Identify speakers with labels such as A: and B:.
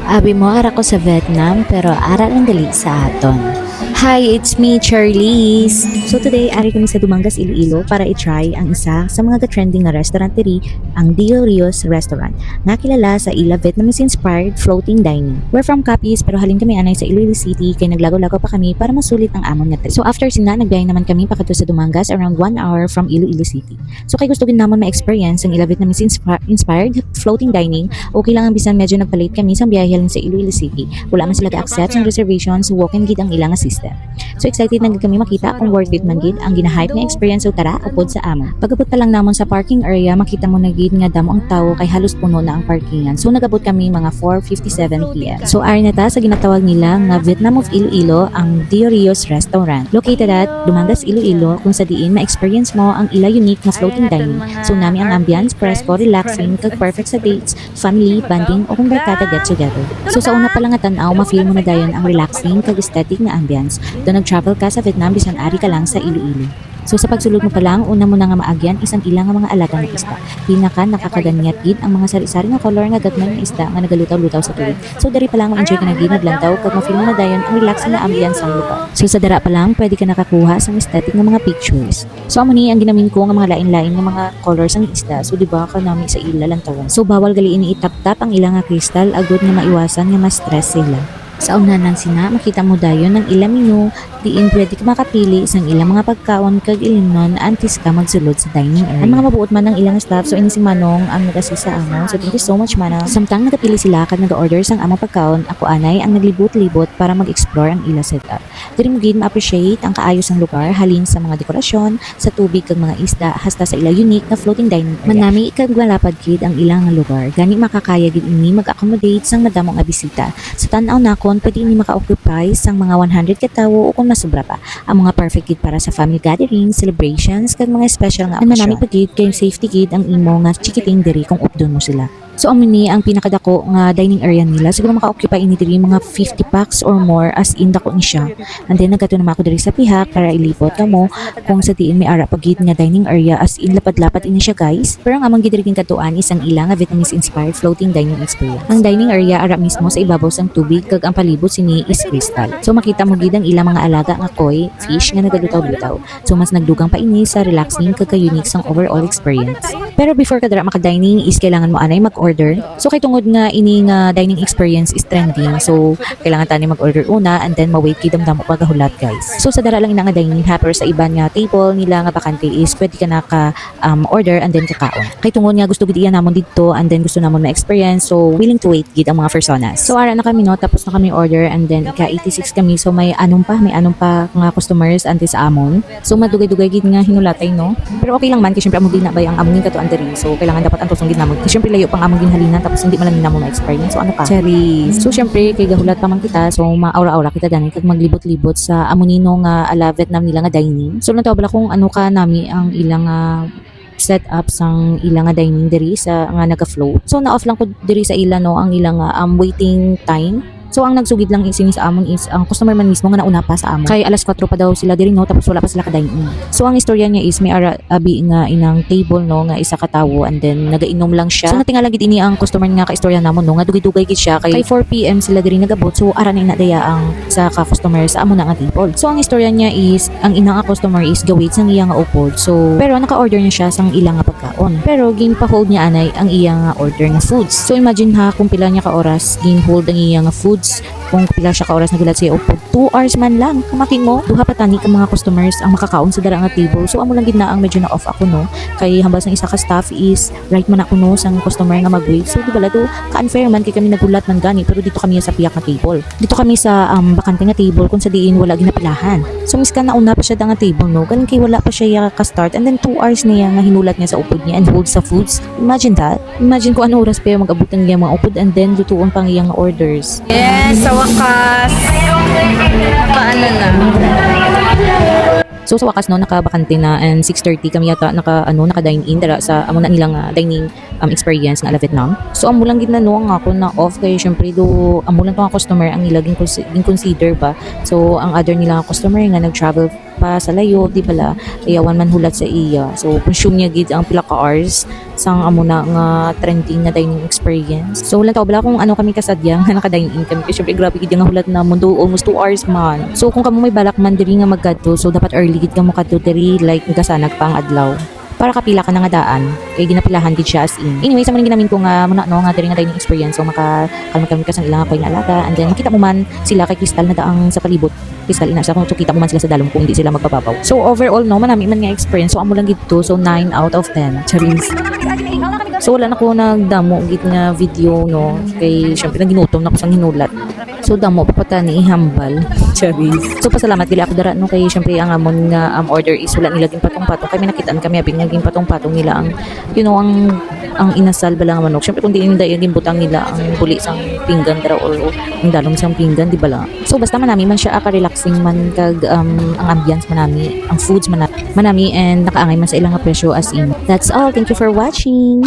A: Abi mo ara ko sa Vietnam pero ara lang dali sa aton. Hi, it's me, Charlize! So today, ari kami sa Dumangas, Iloilo para i-try ang isa sa mga trending na restaurant diri, ang Dio Rios Restaurant, na kilala sa ila Vietnamese-inspired floating dining. We're from Capiz pero halin kami anay sa Iloilo City kay naglagaw-lagaw pa kami para masulit ang amon nga trip. So after sina, nagbiyahe naman kami pakadto sa Dumangas around 1 hour from Iloilo City. So kay gusto din namon ma-experience ang ila Vietnamese-inspired floating dining, okay lang ang bisan medyo nagpalit kami sa biyahe halin sa Iloilo City. Wala man sila ga-accept ng reservations, so walk-in gid ang ilang system. So excited na gid kami makita kung worth it man gid ang ginahype nga experience. So tara, upod sa amon. Pagabot pa lang namon sa parking area, makita mo na gid nga damo ang tawo kay halos puno na ang parkingan. So nagabot kami mga 4:57 PM. So ari na ta sa ginatawag nila nga Vietnam of Iloilo, ang Dio Rios Restaurant. Located at Dumangas, Iloilo, kung sa diin ma-experience mo ang ila unique na floating dining. So nami ang ambience, presko, relaxing, kag perfect sa dates, family, banding o kung barkada get together. So sa una pa lang nga tan-aw, ma-feel mo na dayon ang relaxing kag aesthetic na ambience. Doon nag-travel ka sa Vietnam bisan ari ka lang sa Iloilo. So sa pagsulod mo pa lang, una mo na nga maagyan isang ilang nga mga alaga ng isda. Pinaka nakakaganyat gid ang mga sari-sari nga color nga gagmay ng isda nga nagalutaw-lutaw sa tubig. So dari pa lang mo enjoy ka na gid naglantaw kag ma-feel mo na dayon ang relaxing na ambience sa lugar. So sa dara pa lang pwede ka nakakuha sa aesthetic nga mga pictures. So amo ni ang ginamin ko nga mga lain-lain nga mga colors ng isda. So di ba ka nami sa ila lantawan. So bawal galiin itap-tap ang ilang nga kristal agud nga maiwasan nga ma-stress sila. Sa una nang sina, makita mo dayon ng ilang menu, diin pwede ka makapili isang ilang mga pagkaon kag ilinon antes ka magsulod sa dining area. Ang mga mabuot man ng ilang staff, so ini si Manong ang nag-assist sa amon. So thank you so much Manong. Samtang nagapili sila kag nag-order sang among pagkaon, ako anay ang naglibot-libot para mag-explore ang ila setup. Diri mo gid ma-appreciate ang kaayos ng lugar halin sa mga dekorasyon, sa tubig kag mga isda, hasta sa ila unique na floating dining area. Manami kag malapad gid ang ilang lugar. Gani makakaya gid ini mag-accommodate sang madamo nga bisita. Sa tan-aw nakon pwede ini maka-occupy sang mga 100 ka tawo o kung masobra pa. Ang mga perfect gid para sa family gatherings, celebrations kag mga special nga okasyon. Manami pa gid kay safety gid ang imo nga chikiting diri kung updon mo sila. So amo ni ang pinakadako nga dining area nila, siguro maka-occupy ini diri mga 50 packs or more, as in dako ni siya. And then nagkato naman ako diri sa pihak para ilipot kamo kung sa diin may ara pagid nga dining area, as in lapad-lapad ini siya guys. Pero ang among gid diri katuan isang ilang nga Vietnamese inspired floating dining experience. Ang dining area ara mismo sa ibabaw sang tubig kag ang palibot sini is crystal. So makita mo gid ang ilang mga alaga nga koi, fish nga nagalutaw-lutaw. So mas nagdugang pa ini sa relaxing kag unique sang overall experience. Pero before ka dira maka-dining is kailangan mo anay mag-order. So kay tungod nga ini nga dining experience is trending. So kailangan tani mag-order una and then ma-wait kid damo pagahulat guys. So sa dara lang ina nga dining happen sa iban nga table nila nga bakante is pwede ka naka order and then kakaon. Kay tungod nga gusto gid iya namon didto and then gusto namon ma-experience, so willing to wait gid ang mga personas. So ara na kami no, tapos na kami order and then ika 86 kami, so may anong pa nga customers antes sa amon. So madugay-dugay gid nga hinulatay no. Pero okay lang man kasi syempre amo gid na bay ang among katuan diri. So kailangan dapat ang tusong gid namon. Kasi syempre layo pang among ginhalinan tapos hindi man lang namo ma-experience. So ano pa? Cherries. So syempre kay gahulat pa man kita, so maaura-aura kita dani kag maglibot-libot sa amonino nga ala Vietnam nila nga dining. So nataw bala kung ano ka nami ang ilang set up sang ilang nga dining diri sa nga naga-float. So na-off lang ko diri sa ila no ang ilang waiting time. So ang nagsugid lang isini sa amon is ang customer man mismo nga nauna pa sa amon. Kay alas 4 pa daw sila diri no, tapos wala pa sila ka-dine in. So ang istorya niya is may abi nga inang table no nga isa ka tawo and then nagainom lang siya. So natingala gid ini ang customer nga ka-istorya namon no nga dugay-dugay gid siya kay 4 PM sila diri nagabot. So ara na inadaya ang sa ka-customer sa amon na nga table. So ang istorya niya is ang inang customer is gawait sang iya nga upod. So pero naka-order niya siya sang ilang nga pagkaon. Pero gin-pa-hold niya anay ang iya nga order nga foods. So imagine ha kung pila niya ka oras gin-hold ang iya nga foods, kung pila siya ka oras nagulat siya upod 2 hours man lang. Kamakin mo duha pa tani ka mga customers ang makakaon sa dara nga table. So amo lang gid na ang medyo na off ako no, kay hambas ng isa ka staff is right man ako no sang customer nga mag-wait. So di bala do ka-unfair man kay kami nagulat man gani, pero dito kami sa piyak nga table, dito kami sa bakante nga table kung sa diin wala ginapilahan. So miskan nauna pa siya da nga table no, ganin kay wala pa siya ka-start and then 2 hours niya nga hinulat niya sa upod niya and hold sa foods. Imagine that, imagine ko ano oras pa yung mag-abot ng mga upod and then lutuon pang iyang orders.
B: Yes, sa wakas. Paano na?
A: So sa wakas no nakabakante na and 6:30 kami yata naka dine in dara sa amo na nilang dining experience nga ala Vietnam. So amo lang gid na no nga ako na off kay syempre do amo lang tong customer ang ilaging consider ba. So ang other nila nga customer nga nag-travel pa sa layo di bala ayawan man hulat sa iya. So consume niya gid ang pila ka hours sang amo na nga trending nga dining experience. So wala bala kung ano kami kasadya nga naka-dine-in kami kasi syempre grabe gid nga hulat na mundo almost 2 hours man. So kung kamo may balak man diri nga magkadto so dapat early gid kamo kadto diri like gasanag pa ang adlaw para kapila ka na nga daan kay ginapilahan gid siya as in. Anyway, sa man ginamin ko nga muna no nga diri nga dining experience so makakalma kami kasang ilang ako'y alaga and then makita mo man sila kay Crystal na daang sa palibot. Crystal ina sa kung kita mo man sila sa dalom kung hindi sila magpapapaw. So overall no manami man nga experience so amo lang gid to so 9 out of 10. Charis. So wala na ko nagdamo gid nga video no kay syempre nang ginutom na ko sang hinulat. So damo papata ni ihambal. Charis. So pasalamat gali ako dara no kay syempre ang amon nga order is wala nila ging patong-patong kami nakitaan kami abing naging patong-patong nila ang you know ang inasal bala nga manok. Syempre kung di nila yung butang nila ang buli sang pinggan dara or ang dalom sang pinggan di bala. So basta manami man siya relaxing man kag ang ambience manami, ang foods manami and nakaangay man sa ilang nga presyo as in. That's all. Thank you for watching.